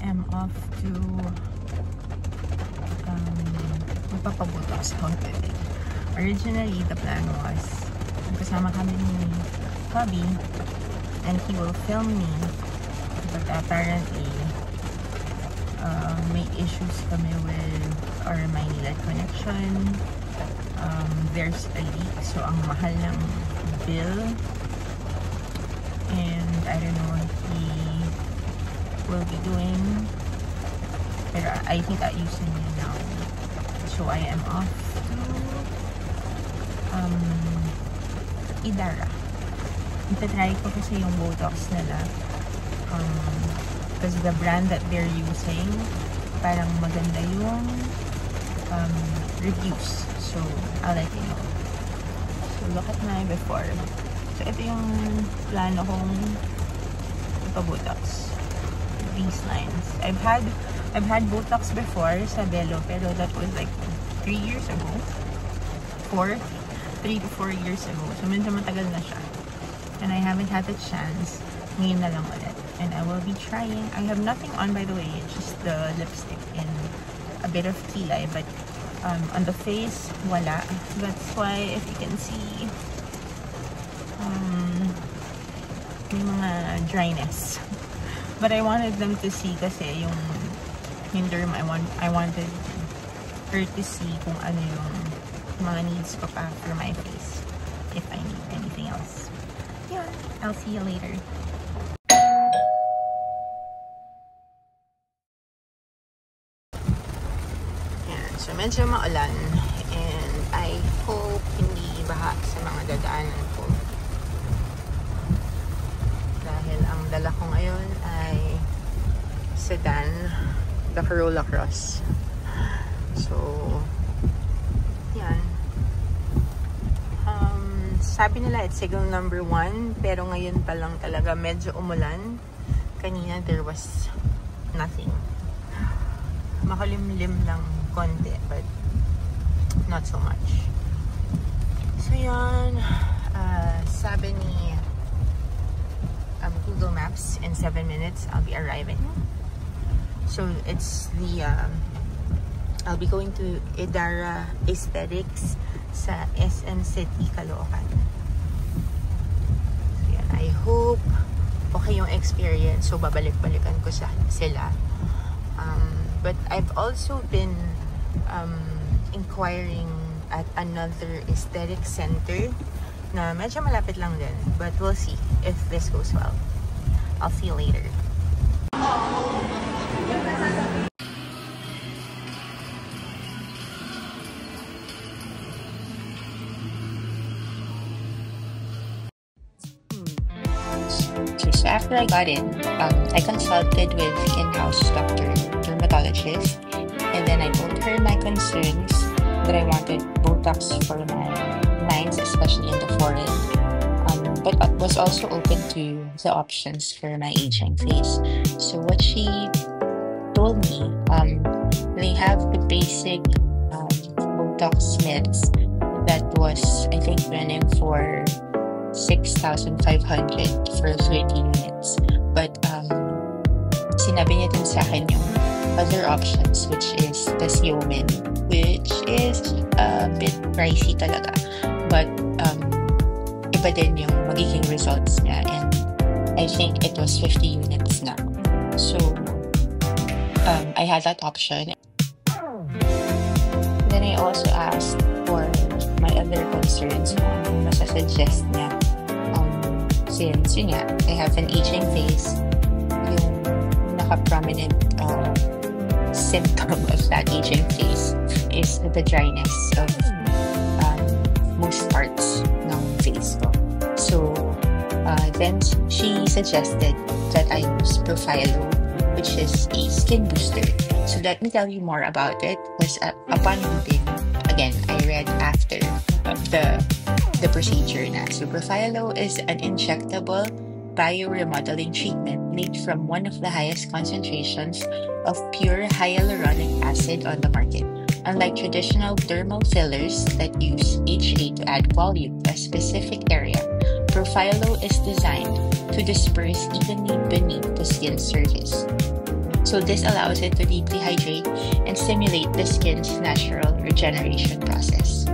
am off to magpapabotox ako today. Originally, the plan was kasama kami ni hubby and he will film me, but apparently may issues kami with our Maynilad connection. There's a leak, so ang mahal ng bill, and I don't know what he will be doing, pero I think ayusin niya now. So I am off to Idara. Itatry ko kasi yung Botox nila, because the brand that they're using, parang maganda yung reviews. So I'll let you know. So look at my before. So ito yung plano kong ipa-Botox. These lines. I've had Botox before sa Belo, pero that was like 3 years ago. 3 to 4 years ago. So medyo matagal na siya. And I haven't had the chance. Ngayon na lang ulit. And I will be trying. I have nothing on, by the way. It's just the lipstick and a bit of kilay. But on the face, wala. That's why, if you can see, may mga dryness. But I wanted them to see kasi yung derm, I wanted her to see kung ano yung mga needs ko pa for my face. If I need anything else. Yeah, I'll see you later. So medyo maulan and I hope hindi baha sa mga dadaanan ko, dahil ang dala ko ngayon ay sedan, the Corolla Cross. So yan, sabi nila it's signal number 1, pero ngayon pa lang talaga medyo umulan. Kanina there was nothing, makulimlim lang konti, but not so much. So yan, sabi ni Google Maps, in 7 minutes I'll be arriving. So it's the I'll be going to Idara Aesthetics sa SM City, Caloocan. So yan, I hope okay yung experience. So babalik-balikan ko sila. But I've also been inquiring at another aesthetic center na medyo malapit lang din, but we'll see if this goes well. I'll see you later. So after I got in, I consulted with in-house dermatologist, and then I told her my concerns, that I wanted Botox for my lines, especially in the forehead, but was also open to the options for my aging face. So what she told me, they have the basic Botox meds that was, I think, running for 6,500 for 30 minutes. But sinabi niya din sa akin yung other options, which is the Xeomin, which is a bit pricey talaga, but iba din yung magiging results niya, and I think it was 50 units na. So I had that option. Then I also asked for my other concerns, kung ano masasuggest niya, since yun nga, I have an aging face. Yung naka-prominent symptom of that aging face is the dryness of most parts ng face ko. So then she suggested that I use Profhilo, which is a skin booster. So let me tell you more about it. Because upon reading, again, I read after the procedure na. So Profhilo is an injectable bioremodeling treatment made from one of the highest concentrations of pure hyaluronic acid on the market. Unlike traditional dermal fillers that use HA to add volume to a specific area, Profhilo is designed to disperse evenly beneath the skin surface. So this allows it to deeply hydrate and stimulate the skin's natural regeneration process.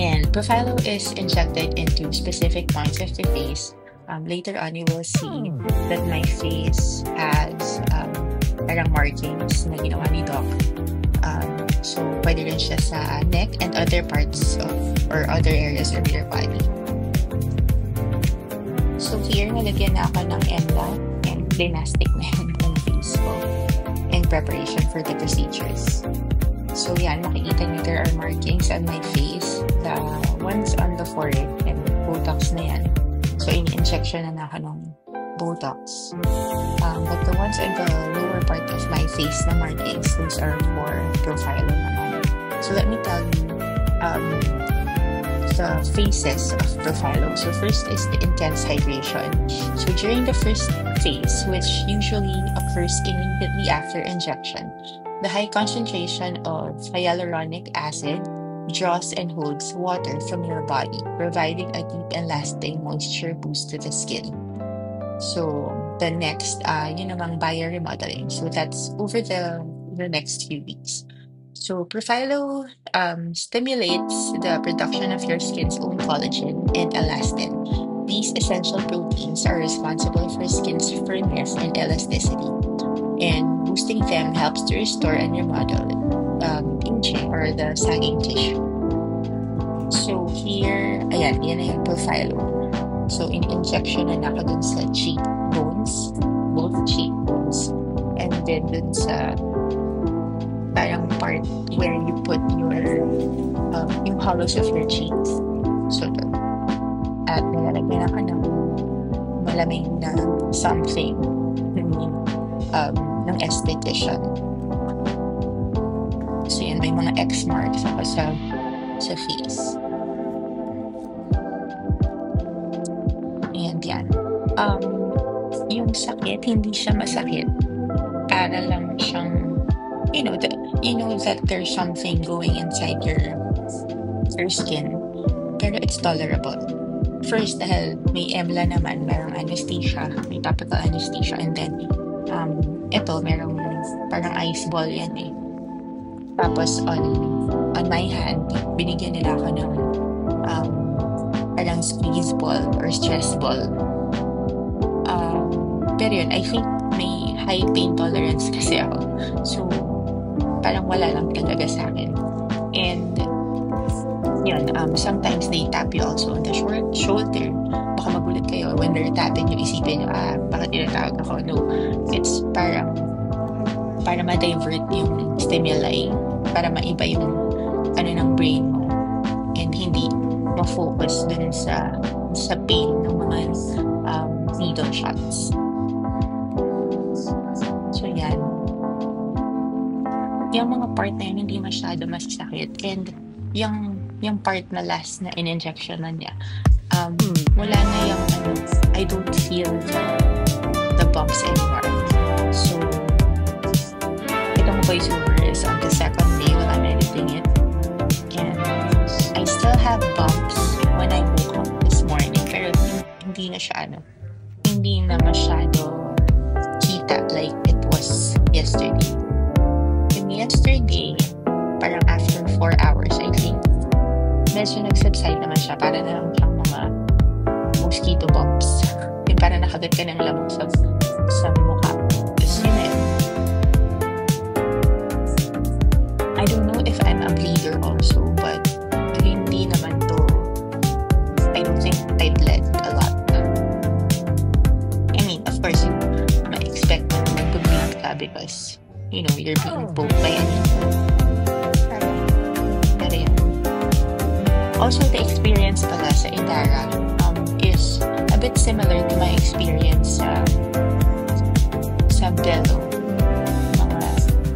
And Profilo is injected into specific points of the face. Later on, you will see that my face has parang markings na ginawa ni Doc. So, pwede rin siya sa neck and other parts of or other areas of your body. So, here, nalagyan na ako ng EMLA and dynastic na yung face ko in preparation for the procedures. So, yan, makikita niyo there are markings on my face. The ones on the forehead and Botox na yan. So, in-injection na ako ng Botox. But the ones on the lower part of my face na markings, those are for Profilo naman. So, let me tell you the phases of Profilo. So, first is the intense hydration. So, during the first phase, which usually occurs immediately after injection, the high concentration of hyaluronic acid draws and holds water from your body, providing a deep and lasting moisture boost to the skin. So the next, yun namang bioremodeling. So that's over the next few weeks. So Profilo stimulates the production of your skin's own collagen and elastin. These essential proteins are responsible for skin's firmness and elasticity. And boosting them helps to restore and remodel aging or the sagging tissue. So here, ayan, yan na yung Profilo. So in injection na ako dun sa cheekbones, both cheekbones, and then dun sa parang part where you put your yung hollows of your cheeks. So dun. At nilalagyan ako ng malamig na something ng esthetician. So yan, may mga X marks ako sa face. And yan. Yung sakit, hindi siya masakit. Para lang siyang, you know that there's something going inside your skin. Pero it's tolerable. First, dahil may EMLA naman, merong anesthesia, may topical anesthesia, and then ito, merong parang ice ball yan eh. Tapos on my hand, binigyan nila ako ng parang squeeze ball or stress ball. Pero yun, I think may high pain tolerance kasi ako. So, parang wala lang talaga sa akin. And yun, sometimes they tap you also on the shoulder. Baka magulat kayo when they're tapping you, isipin nyo, bakit tinatawag ako? No, it's parang para ma-divert yung stimuli, para maiba yung ng brain mo, and hindi ma-focus dun sa pain ng mga needle shots. So yan, yung mga part na yun hindi masyado masakit, and yung part na last na in-injection na niya, wala na yung I don't feel the bumps anymore. So itong voiceover is on the second day while I'm editing it, and I still have bumps when I woke up this morning, pero hindi na siya hindi na masyado kita like it was yesterday. Yung yesterday, parang after 4 hours, I think medyo nag-subside naman siya, para na lang siyang mga mosquito bumps, yung parang nakagat ka ng lamok sa mukha. Tapos yun eh, I don't know if I'm a bleeder also, but hindi naman to, I don't think I bled a lot. I mean, of course, you might expect na naman to bleed ka because, you're being poked by anything. Pero yun. Also, the experience pala sa Indara is a bit similar to my experience sa Bello.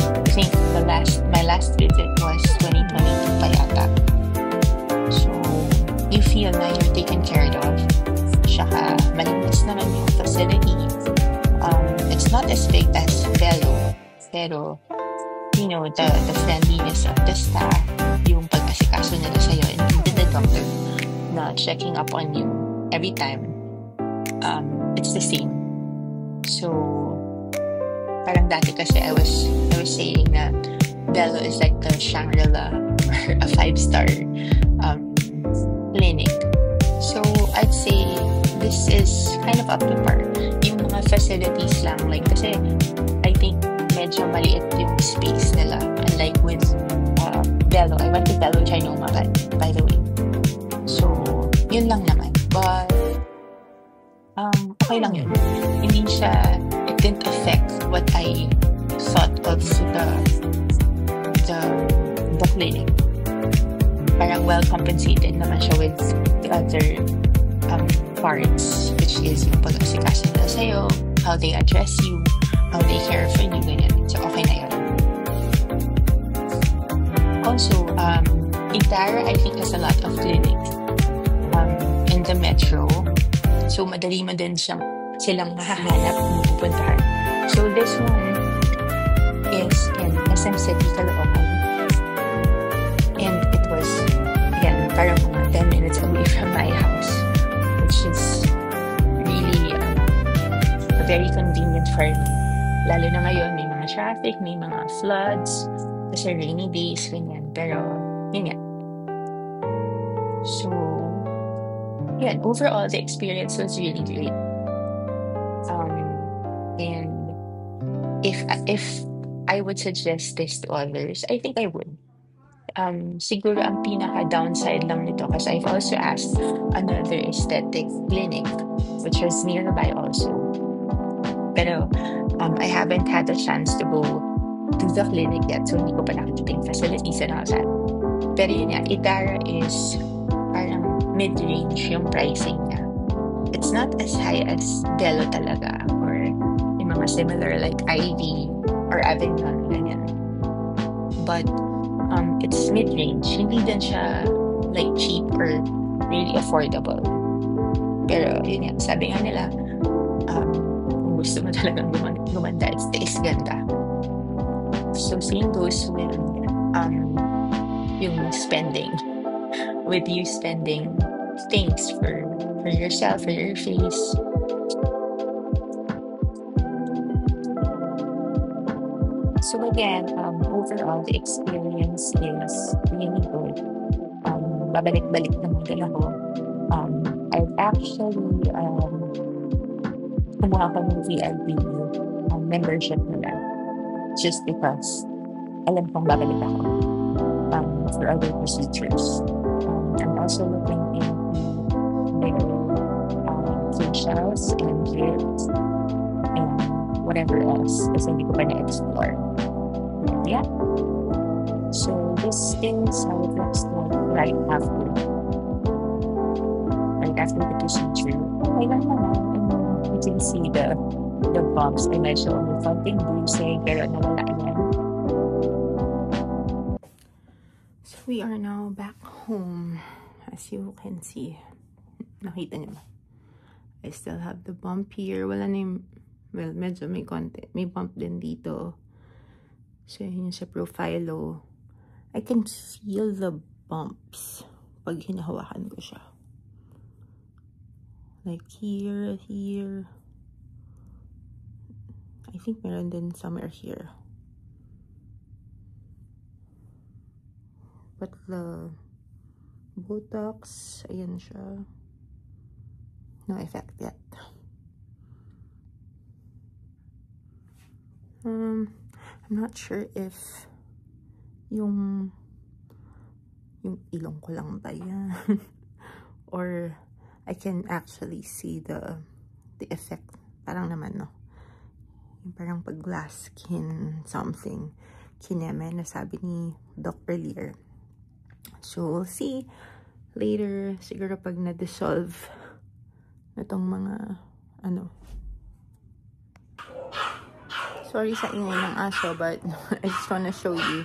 I think my last visit was 2022 pa yata. So, you feel na you're taken care of. Tsaka, malinis naman yung facility. It's not as big as Bello, pero, the friendliness of the staff, yung pag-asikaso nila sa'yo, and even the doctor na checking up on you every time, it's the same. So, Parang dati kasi I was saying na Bello is like the Shangri-La or a five-star um, clinic. So I'd say this is kind of up to par. Yung mga facilities lang, like kasi I think medyo maliit yung space nila. Unlike with Bello. I went to Bello Trinoma, by the way. So, yun lang naman. But, okay lang yun. Hindi siya, it didn't affect what I thought of the clinic. Parang well compensated naman siya with the other parts, which is yung pag-asikaso nila sa'yo, how they address you, how they care for you, ganyan. So, okay na yun. Also, Igdara, I think, has a lot of clinics in the metro. So, madali man din silang mahahanap kung pupuntahan. So, this one is in SM City, Caloocan. And it was, again, parang mga 10 minutes away from my house, which is really very convenient for me. Lalo na ngayon, may mga traffic, may mga floods, kasi rainy days, ganyan. Pero, yun nga. So, yeah, overall, the experience was really great. And if I would suggest this to others, I think I would. Siguro ang pinaka-downside lang nito, kasi I've also asked another aesthetic clinic, which was nearby also. Pero, I haven't had a chance to go to the clinic yet, so hindi ko pa nakikita yung facilities and all that. Pero yun nga, Idara is parang mid-range yung pricing niya. It's not as high as Bello talaga, or yung mga similar like Ivy or Avignon, ganyan. But it's mid-range. Hindi din siya like cheap or really affordable. Pero yun nga, sabi nga nila, kung gusto mo talagang gumanda, it's the ganda. So same goes with yung spending, with you spending things for yourself, for your face. So again, overall the experience is really good. Babalik-balik naman din ako. I've actually kumuha ko ng VIP membership nila just because alam kong babalik ako for other procedures. I'm also looking into their facials and gifts and whatever else kasi hindi ko pa na-explore. But yeah. So this is how it looks like right after the procedure. Okay lang naman. And you can see the bumps. I medyo may konting bruising pero nawala yan. So we are now back home. As you can see. Nakita niyo ba? I still have the bump here. Wala na yung, well, medyo may konti. May bump din dito. So yun yung sa profile. I can feel the bumps pag hinahawakan ko siya. Like here. I think meron din somewhere here. But the Botox, ayan siya. No effect yet. I'm not sure if yung ilong ko lang ba yan or I can actually see the effect. Parang naman, no? Yung parang pag glass skin something kineme na sabi ni Doc earlier. So we'll see later, siguro pag na-dissolve na tong mga sorry sa ingay ng aso, but I just wanna show you.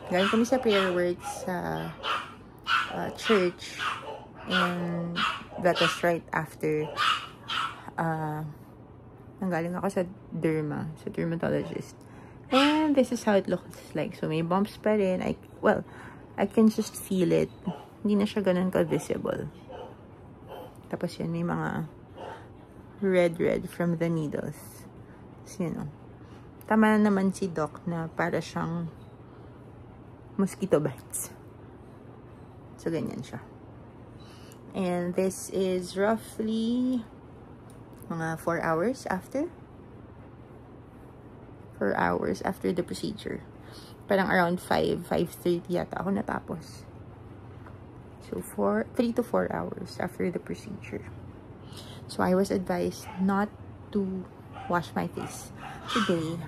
Galing kami sa prayer works sa church, and that was right after nanggaling ako sa dermatologist. And this is how it looks like. So may bumps pa rin. I can just feel it. Hindi na siya ganun ka-visible. Tapos yan, may mga red from the needles. So, tama naman si Doc na para siyang mosquito bites. So, ganyan siya. And this is roughly mga 4 hours after. 4 hours after the procedure. Parang around 5:30 yata ako natapos. So, 3 to 4 hours after the procedure. So, I was advised not to wash my face today.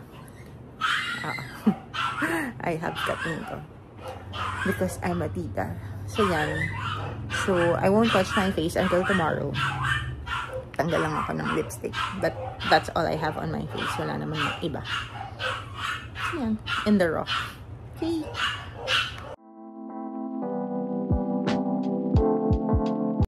I have gotten ito. Because I'm a tita. So, yan. So, I won't touch my face until tomorrow. Tanggal lang ako ng lipstick. But, that's all I have on my face. Wala namang iba. So, yan. In the raw. Okay.